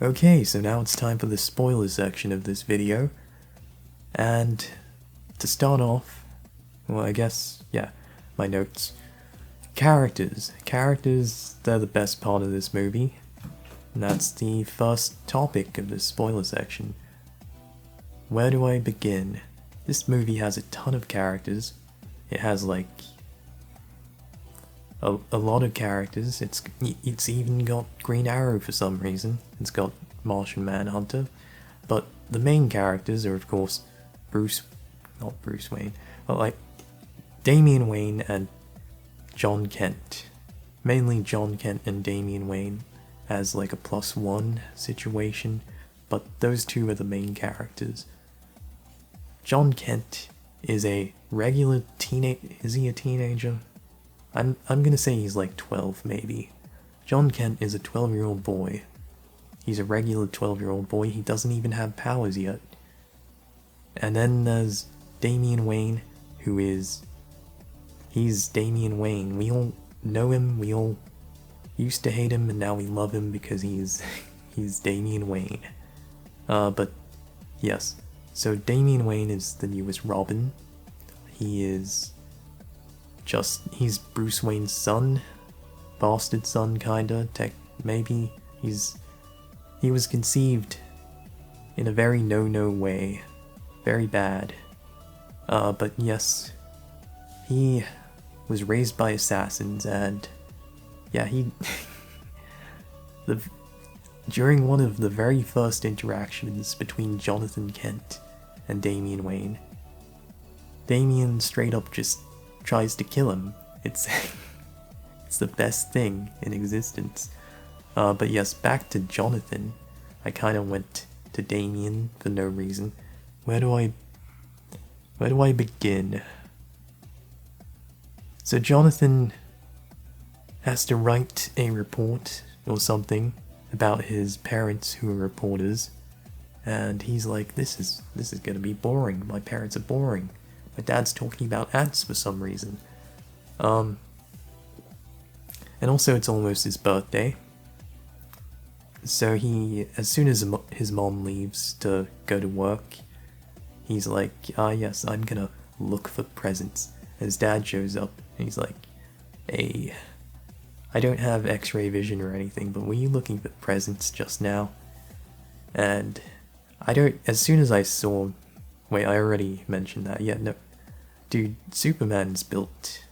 Okay, so now it's time for the spoiler section of this video. And to start off, well, I guess, yeah, my notes. Characters. Characters, they're the best part of this movie. And that's the first topic of the spoiler section. Where do I begin? This movie has a ton of characters. It has like a lot of characters. It's even got Green Arrow for some reason. It's got Martian Manhunter. But the main characters are of course not Bruce Wayne, but like Damian Wayne and John Kent. Mainly John Kent and Damian Wayne as like a +1 situation, but those two are the main characters. John Kent is a regular is he a teenager? I'm gonna say he's like 12 maybe. John Kent is a 12-year-old boy. He's a regular 12-year-old boy, he doesn't even have powers yet. And then there's Damian Wayne, he's Damian Wayne. We all know him, we all used to hate him, and now we love him because he's Damian Wayne. But yes, so Damian Wayne is the newest Robin. He's Bruce Wayne's son, bastard son kinda, maybe. He was conceived in a very no way, very bad. But yes, he was raised by assassins, and yeah, during one of the very first interactions between Jonathan Kent and Damian Wayne, Damian straight up just tries to kill him. It's the best thing in existence. But yes, back to Jonathan. I kind of went to Damian for no reason. Where do I begin? So Jonathan has to write a report or something about his parents who are reporters, and he's like, this is gonna be boring. My parents are boring. My dad's talking about ants for some reason. And also it's almost his birthday. So as soon as his mom leaves to go to work, he's like, yes, I'm gonna look for presents. And his dad shows up, and he's like, hey, I don't have x-ray vision or anything, but were you looking for presents just now? And as soon as I saw, wait, I already mentioned that, yeah, no. Dude, Superman's built,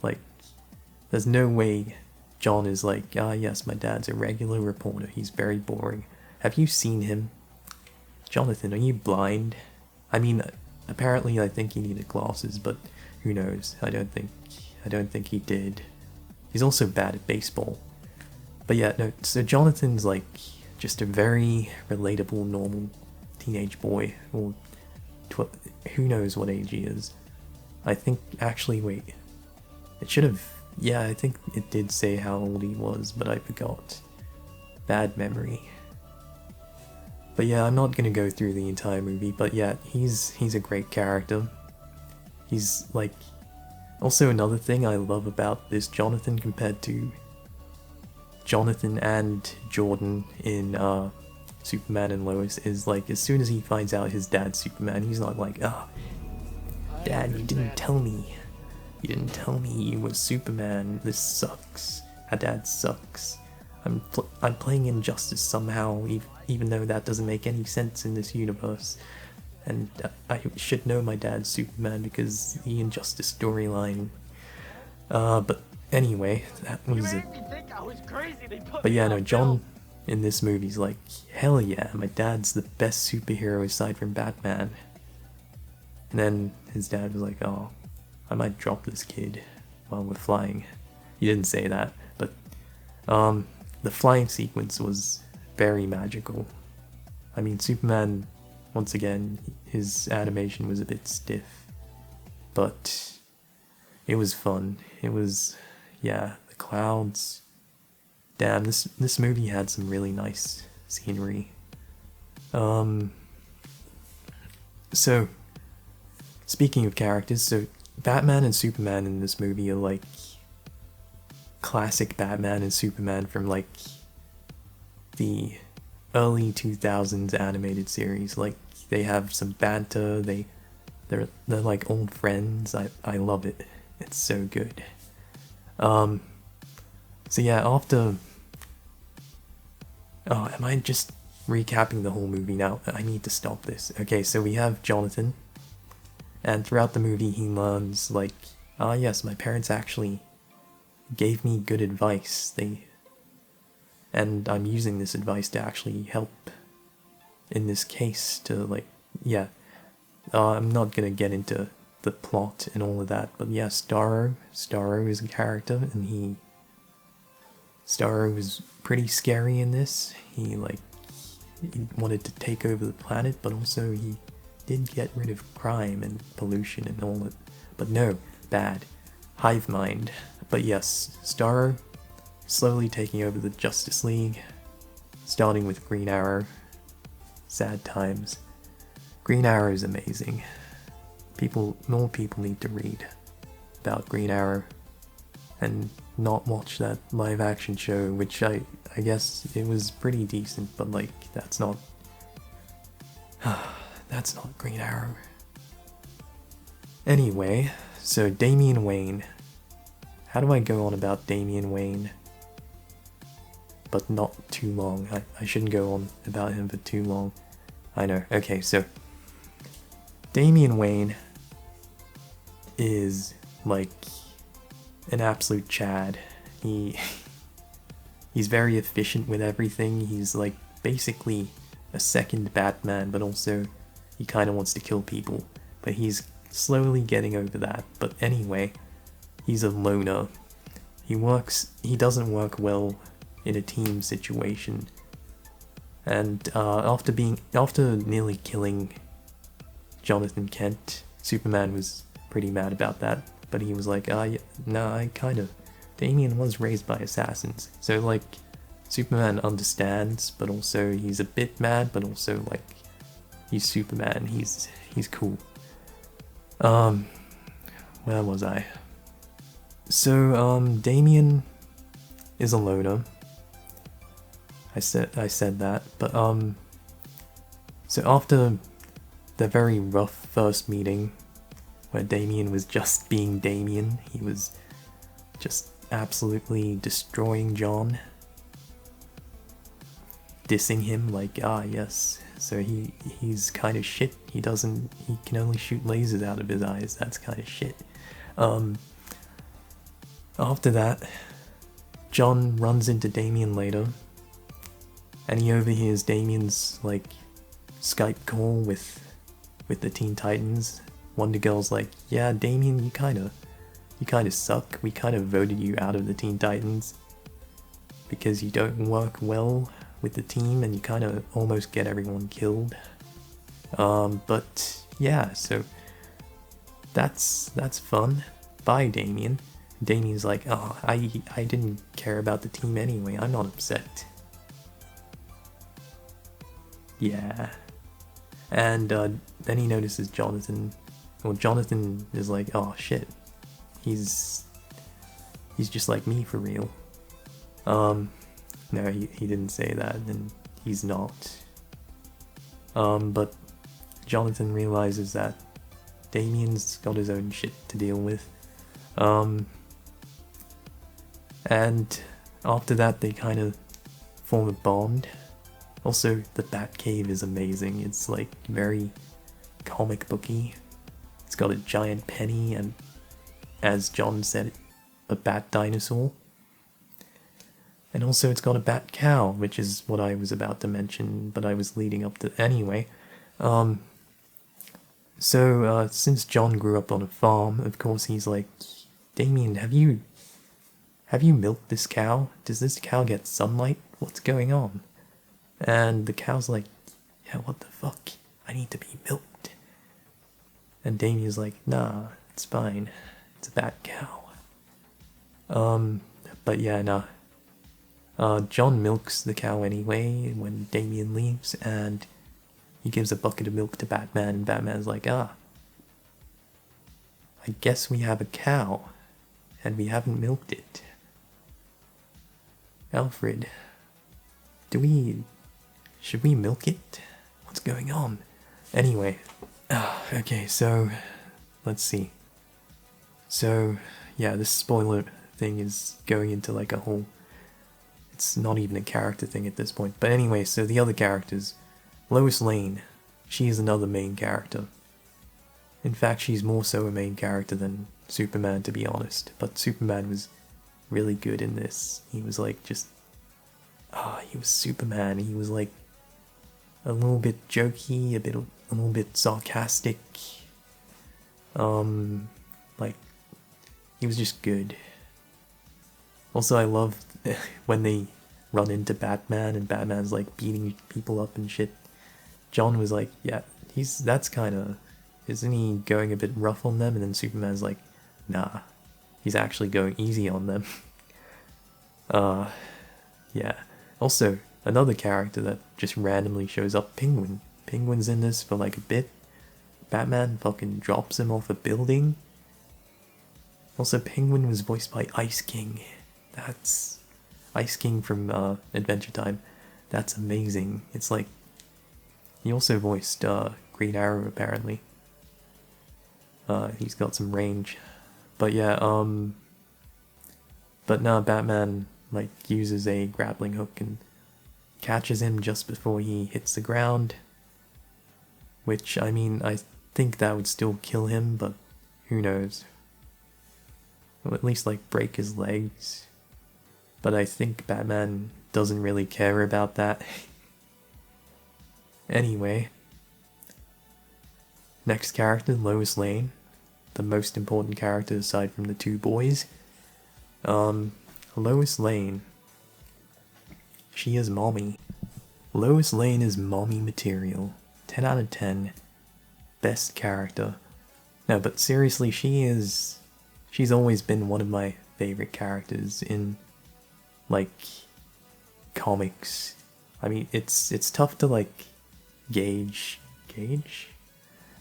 like, there's no way John is like, yes, my dad's a regular reporter, he's very boring. Have you seen him? Jonathan, are you blind? I mean, apparently I think he needed glasses, but who knows? I don't think he did. He's also bad at baseball. But yeah, no, so Jonathan's like just a very relatable, normal teenage boy, or who knows what age he is. I think, actually, wait, it should have, yeah, I think it did say how old he was, but I forgot. Bad memory. But yeah, I'm not gonna go through the entire movie, but yeah, he's a great character. He's like, also another thing I love about this Jonathan compared to Jonathan and Jordan in Superman and Lois is like, as soon as he finds out his dad's Superman, he's not like, Dad, you didn't tell me. You didn't tell me you were Superman. This sucks. Our dad sucks. I'm playing Injustice somehow, even though that doesn't make any sense in this universe. And I should know my dad's Superman because the Injustice storyline. But anyway, that was it. But yeah, no, John in this movie's like, hell yeah, my dad's the best superhero aside from Batman. And then his dad was like, oh, I might drop this kid while we're flying. He didn't say that, but the flying sequence was very magical. I mean, Superman, once again, his animation was a bit stiff, but it was fun. It was, yeah, the clouds. Damn, this movie had some really nice scenery. So, speaking of characters, so Batman and Superman in this movie are like classic Batman and Superman from like the early 2000s animated series. Like, they have some banter, they're like old friends. I love it. It's so good. So yeah, after... Oh, am I just recapping the whole movie now? I need to stop this. Okay, so we have Jonathan, and throughout the movie he learns, like, yes, my parents actually gave me good advice. And I'm using this advice to actually help in this case to, like, yeah. I'm not gonna get into the plot and all of that, but yeah, Starro is a character, and Starro was pretty scary in this. He wanted to take over the planet, but also he did get rid of crime and pollution and all that. But no, bad. Hive mind. But yes, Starro slowly taking over the Justice League, starting with Green Arrow. Sad times. Green Arrow is amazing. More people need to read about Green Arrow and not watch that live action show, which I guess it was pretty decent, but like, that's not Green Arrow. Anyway, so Damian Wayne. How do I go on about Damian Wayne but not too long? I shouldn't go on about him for too long. I know. Okay, so Damian Wayne is like an absolute Chad. He's very efficient with everything. He's like basically a second Batman, but also he kind of wants to kill people. But he's slowly getting over that. But anyway, he's a loner. He doesn't work well in a team situation. And after nearly killing Jonathan Kent, Superman was pretty mad about that, but he was like, Damian was raised by assassins, so like, Superman understands, but also he's a bit mad, but also like, he's Superman, he's cool. Where was I? So, Damian is a loner. I said that, but so after the very rough first meeting, where Damian was just being Damian, he was just absolutely destroying John, dissing him like, yes, so he's kind of shit, he can only shoot lasers out of his eyes, that's kind of shit. After that, John runs into Damian later, and he overhears Damian's like Skype call with the Teen Titans. Wonder Girl's like, yeah, Damian, you kinda suck. We kind of voted you out of the Teen Titans because you don't work well with the team and you kind of almost get everyone killed. But yeah, so that's fun. Bye, Damian. Damian's like, oh, I didn't care about the team anyway. I'm not upset. Yeah. And then he notices Jonathan. Well, Jonathan is like, oh shit, he's just like me for real. No, he didn't say that, and he's not. But Jonathan realizes that Damian's got his own shit to deal with. And after that, they kind of form a bond. Also, the Batcave is amazing. It's like very comic booky. It's got a giant penny and, as John said, a bat dinosaur. And also it's got a bat cow, which is what I was about to mention, but I was leading up to anyway. So since John grew up on a farm, of course he's like, Damian, have you milked this cow? Does this cow get sunlight? What's going on? And the cow's like, yeah, what the fuck? I need to be milked. And Damian's like, nah, it's fine. It's a bat cow. But yeah, nah. John milks the cow anyway when Damian leaves, and he gives a bucket of milk to Batman, and Batman's like, I guess we have a cow, and we haven't milked it. Alfred, Should we milk it? What's going on? Anyway, okay, so let's see. So yeah, this spoiler thing is going into like a whole, it's not even a character thing at this point. But anyway, so the other characters, Lois Lane, she is another main character. In fact, she's more so a main character than Superman, to be honest. But Superman was really good in this. He was like just, he was Superman. He was like a little bit jokey, a little bit sarcastic. Like, he was just good. Also, I love when they run into Batman and Batman's like beating people up and shit. John was like, yeah, that's kind of, isn't he going a bit rough on them? And then Superman's like, nah, he's actually going easy on them. Yeah. Also, another character that just randomly shows up, Penguin. Penguin's in this for like a bit. Batman fucking drops him off a building. Also, Penguin was voiced by Ice King. That's Ice King from Adventure Time. That's amazing. It's like, he also voiced Green Arrow apparently. He's got some range. But yeah, but no, Batman like uses a grappling hook and catches him just before he hits the ground. Which, I mean, I think that would still kill him, but who knows. Or at least like break his legs. But I think Batman doesn't really care about that. Anyway. Next character, Lois Lane. The most important character aside from the two boys. Lois Lane. She is mommy. Lois Lane is mommy material. 10 out of 10. Best character. No, but seriously, she's always been one of my favorite characters in, like, comics. I mean, it's tough to, like, gauge?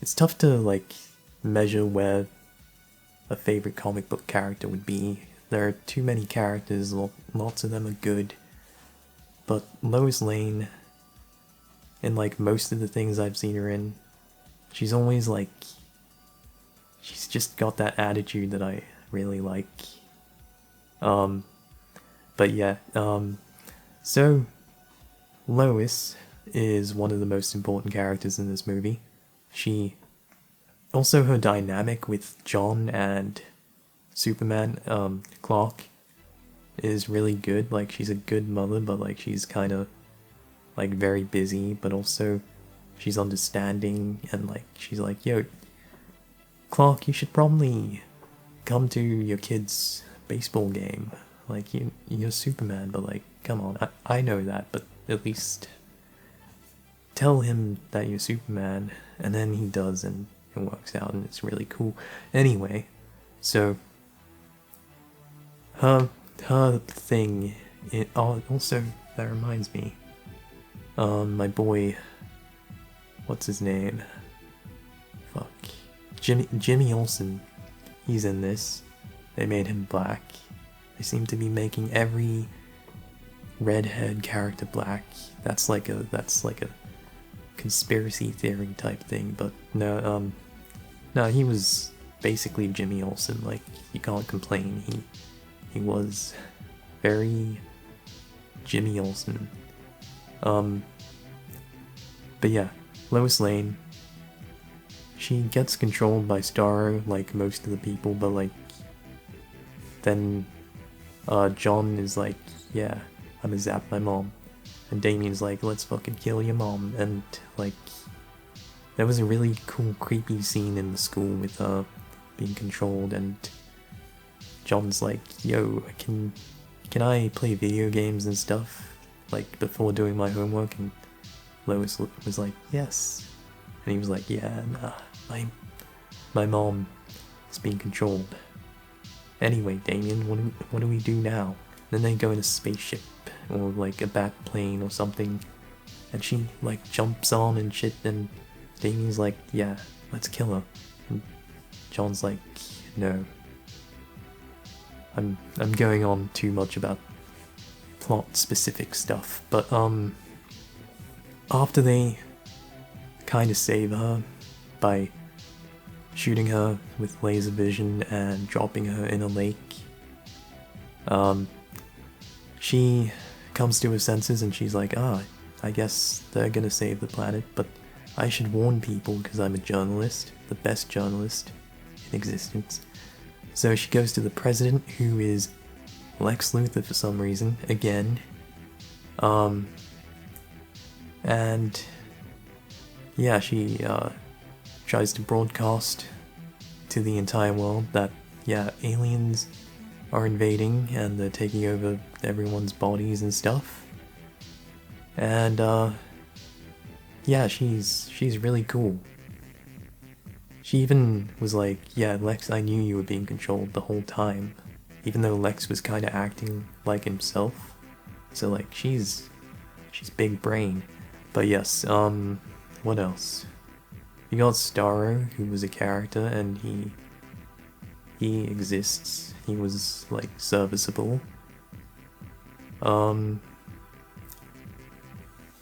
It's tough to, like, measure where a favorite comic book character would be. There are too many characters, lots of them are good. But Lois Lane, in, like, most of the things I've seen her in, she's always, like, she's just got that attitude that I really like. But yeah, so Lois is one of the most important characters in this movie. Also her dynamic with John and Superman, Clark, is really good. Like, she's a good mother, but like she's kind of like very busy, but also she's understanding, and like she's like, yo, Clark, you should probably come to your kid's baseball game. Like, you're Superman, but like, come on, I know that, but at least tell him that you're Superman. And then he does, and it works out, and it's really cool. Anyway, so her thing, also, that reminds me, my boy, what's his name? Fuck. Jimmy Olsen, he's in this. They made him black. They seem to be making every redhead character black. That's like a conspiracy theory type thing, but no, he was basically Jimmy Olsen. Like, you can't complain. He was very Jimmy Olsen. But yeah, Lois Lane, she gets controlled by Starro, like most of the people, but like, then John is like, yeah, I'm gonna zap my mom. And Damien's like, let's fucking kill your mom. And like, there was a really cool, creepy scene in the school with her being controlled, and John's like, yo, can I play video games and stuff, like, before doing my homework? And Lois was like, yes. And he was like, yeah, nah, my mom is being controlled. Anyway, Damien, what do we do now? Then they go in a spaceship, or like a bat plane or something, and she like jumps on and shit, and Damien's like, yeah, let's kill her. And John's like, no. I'm going on too much about plot specific stuff, but after they kind of save her by shooting her with laser vision and dropping her in a lake, she comes to her senses and she's like, I guess they're gonna save the planet, but I should warn people because I'm a journalist, the best journalist in existence. So she goes to the president, who is Lex Luthor for some reason, again. And yeah, she tries to broadcast to the entire world that, yeah, aliens are invading and they're taking over everyone's bodies and stuff. And yeah, she's really cool. She even was like, yeah, Lex, I knew you were being controlled the whole time, even though Lex was kind of acting like himself. So like, she's big brain. But yes, what else? You got Starro, who was a character, and he exists. He was like serviceable.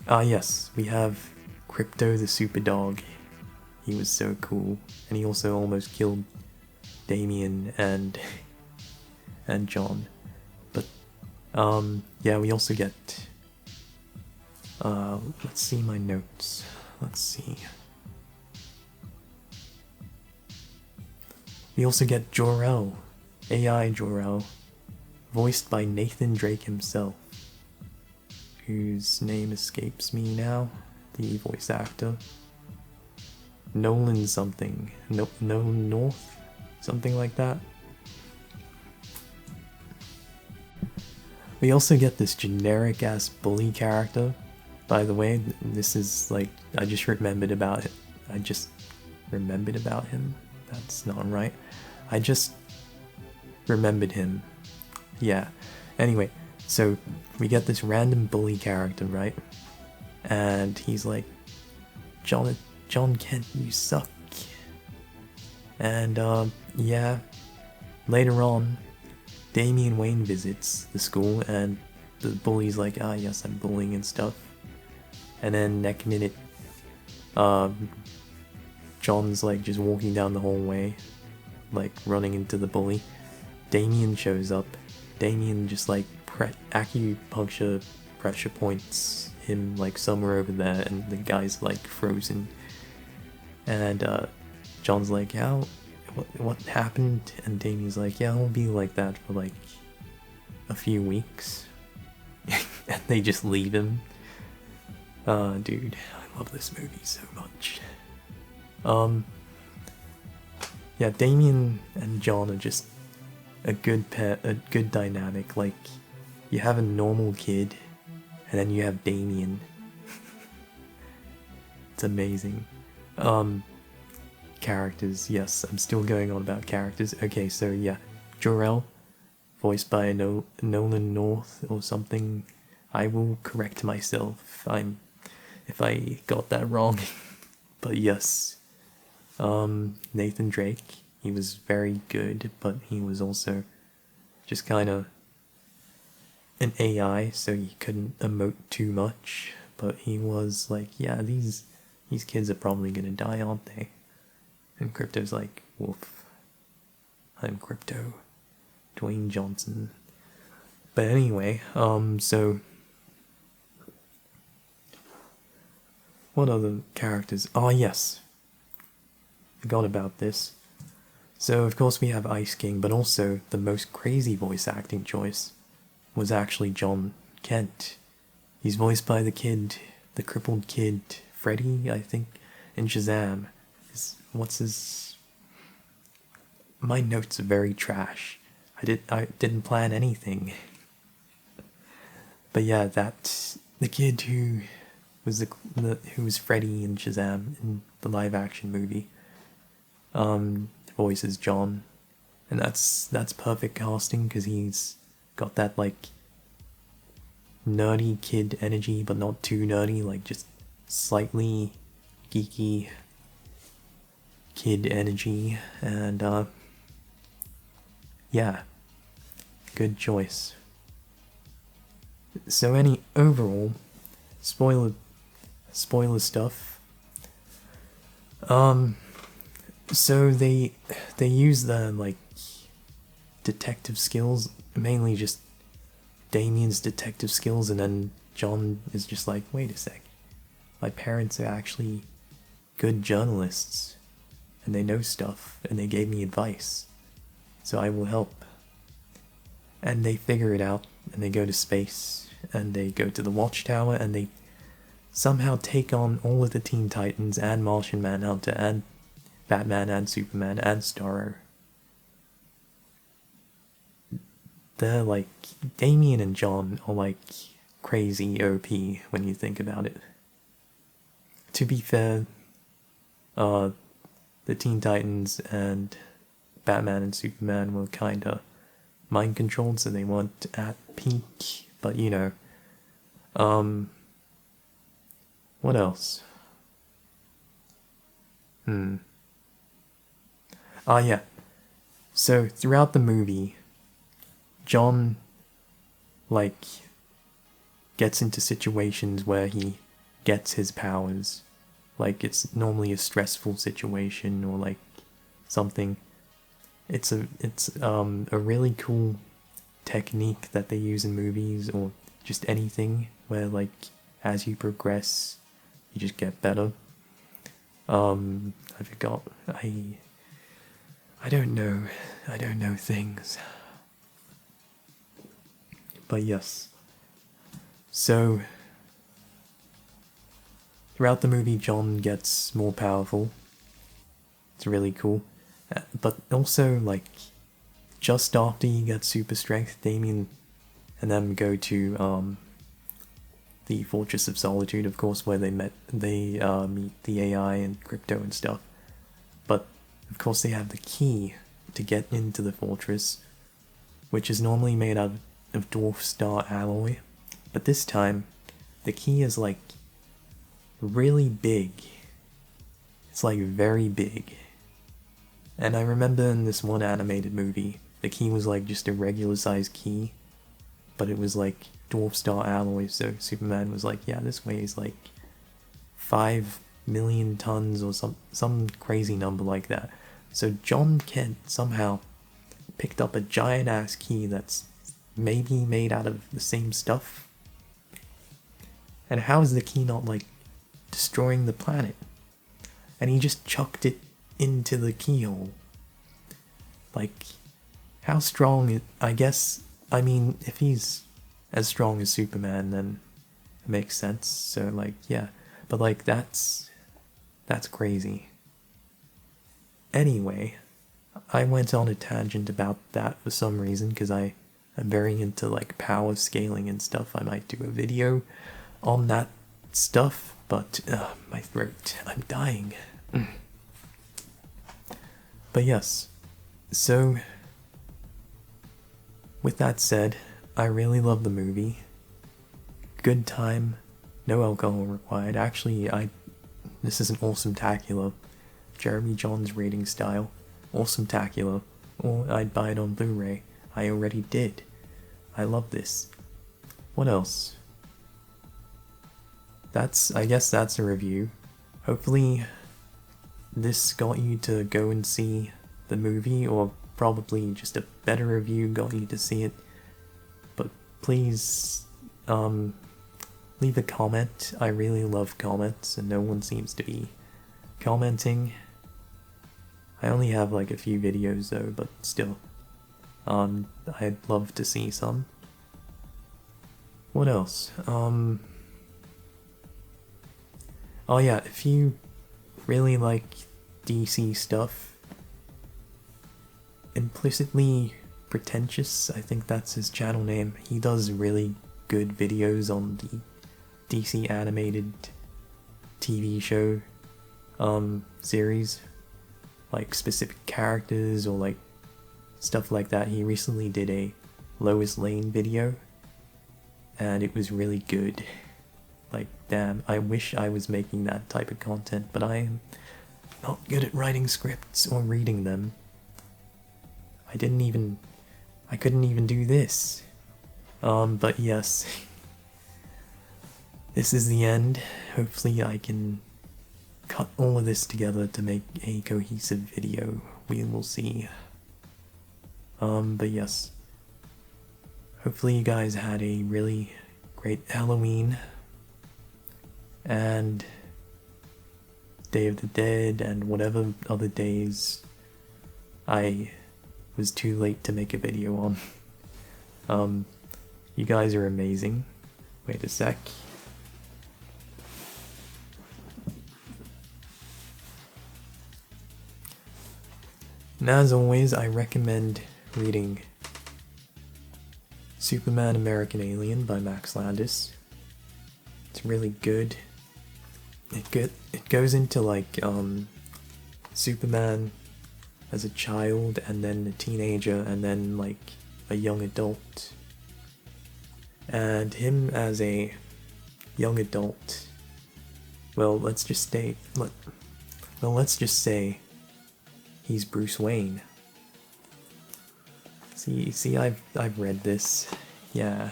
Yes, we have Crypto the Super Dog. He was so cool, and he also almost killed Damien and John. But yeah, we also get let's see my notes. Let's see. We also get Jor-El, AI Jor-El, voiced by Nathan Drake himself, whose name escapes me now, the voice actor. Nolan something. Nolan North? Something like that. We also get this generic ass bully character. By the way, this is like, I just remembered about it. That's not right. I just remembered him. Yeah. Anyway, so we get this random bully character, right? And he's like, John Kent, you suck. And yeah, later on, Damian Wayne visits the school and the bully's like, yes, I'm bullying and stuff. And then next minute, John's like just walking down the hallway, like running into the bully. Damian shows up. Damian just like acupuncture pressure points him like somewhere over there, and the guy's like frozen. And John's like, what happened? And Damian's like, yeah, I'll be like that for like a few weeks. And they just leave him. Dude, I love this movie so much. Yeah, Damian and John are just a good pair, a good dynamic. Like, you have a normal kid, and then you have Damian. It's amazing. Characters, yes, I'm still going on about characters. Okay, so yeah, Jor-El, voiced by Nolan North or something. I will correct myself if I got that wrong. But yes, Nathan Drake, he was very good, but he was also just kind of an AI, so he couldn't emote too much. But he was like, yeah, these kids are probably gonna die, aren't they? And Crypto's like, woof, I'm Crypto, Dwayne Johnson. But anyway, so what other characters? Oh yes, forgot about this. So of course we have Ice King, but also the most crazy voice acting choice was actually John Kent. He's voiced by the crippled kid, Freddy, I think, in Shazam. My notes are very trash. I didn't plan anything. But yeah, that's the kid who was who was Freddy in Shazam in the live action movie. Voices John, and that's perfect casting because he's got that like nerdy kid energy, but not too nerdy, like just slightly geeky kid energy. And yeah, good choice. So overall, spoiler spoiler stuff. So they use the like detective skills, mainly just Damien's detective skills, and then John is just like, wait a sec, my parents are actually good journalists, and they know stuff, and they gave me advice, so I will help. And they figure it out, and they go to space, and they go to the Watchtower, and they somehow take on all of the Teen Titans, and Martian Manhunter, and Batman, and Superman, and Starro. They're like, Damien and John are like crazy OP when you think about it. To be fair, the Teen Titans and Batman and Superman were kinda mind controlled, so they weren't at peak, but you know. What else? Yeah. So, throughout the movie, John, like, gets into situations where he gets his powers. Like, it's normally a stressful situation, or like, something. It's a really cool technique that they use in movies, or just anything, where like, as you progress, you just get better. I forgot, I don't know things. But yes. So, throughout the movie, John gets more powerful. It's really cool. But also, like, just after he gets super strength, Damien and them go to the Fortress of Solitude, of course, where they meet the AI and crypto and stuff. But of course, they have the key to get into the fortress, which is normally made out of dwarf star alloy. But this time, the key is like really big. It's like very big. And I remember in this one animated movie, the key was like just a regular sized key, but it was like dwarf star alloy, so Superman was like, yeah, this weighs like 5 million tons or some crazy number like that. So John Kent somehow picked up a giant ass key that's maybe made out of the same stuff. And how is the key not like destroying the planet? And he just chucked it into the keyhole. Like, how strong I guess, I mean, if he's as strong as Superman, then it makes sense. So like, yeah, but like, that's crazy. Anyway, I went on a tangent about that for some reason, because I'm very into like power scaling and stuff. I might do a video on that stuff, but my throat, I'm dying. But yes, so with that said, I really love the movie. Good time, no alcohol required. Actually, this is an awesome-tacular, Jeremy Johns rating style. Awesome-tacular, or I'd buy it on Blu-ray. I already did. I love this. What else? I guess that's a review. Hopefully this got you to go and see the movie, or probably just a better review got you to see it. But please, leave a comment. I really love comments, and no one seems to be commenting. I only have like a few videos though, but still. I'd love to see some. What else? Oh yeah, if you really like DC stuff, Implicitly Pretentious, I think that's his channel name. He does really good videos on the DC animated TV show series, like specific characters or like stuff like that. He recently did a Lois Lane video, and it was really good. Like, damn, I wish I was making that type of content, but I am not good at writing scripts or reading them. I couldn't even do this. But yes. this is the end. Hopefully I can cut all of this together to make a cohesive video. We will see. But yes. Hopefully you guys had a really great Halloween and Day of the Dead and whatever other days I was too late to make a video on. You guys are amazing. Wait a sec. And as always, I recommend reading Superman American Alien by Max Landis. It's really good. It goes into like Superman as a child and then a teenager and then like a young adult. And him as a young adult, well, let's just say he's Bruce Wayne. See, I've read this. Yeah.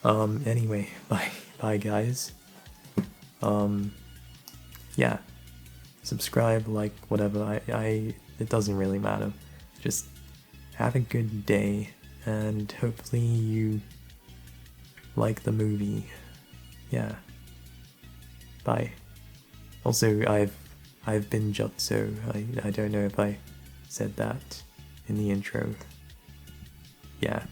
Anyway, bye guys. Yeah. Subscribe, like, whatever. It doesn't really matter. Just have a good day, and hopefully you like the movie. Yeah. Bye. Also, I've been Jutso. I don't know if I said that in the intro. Yeah.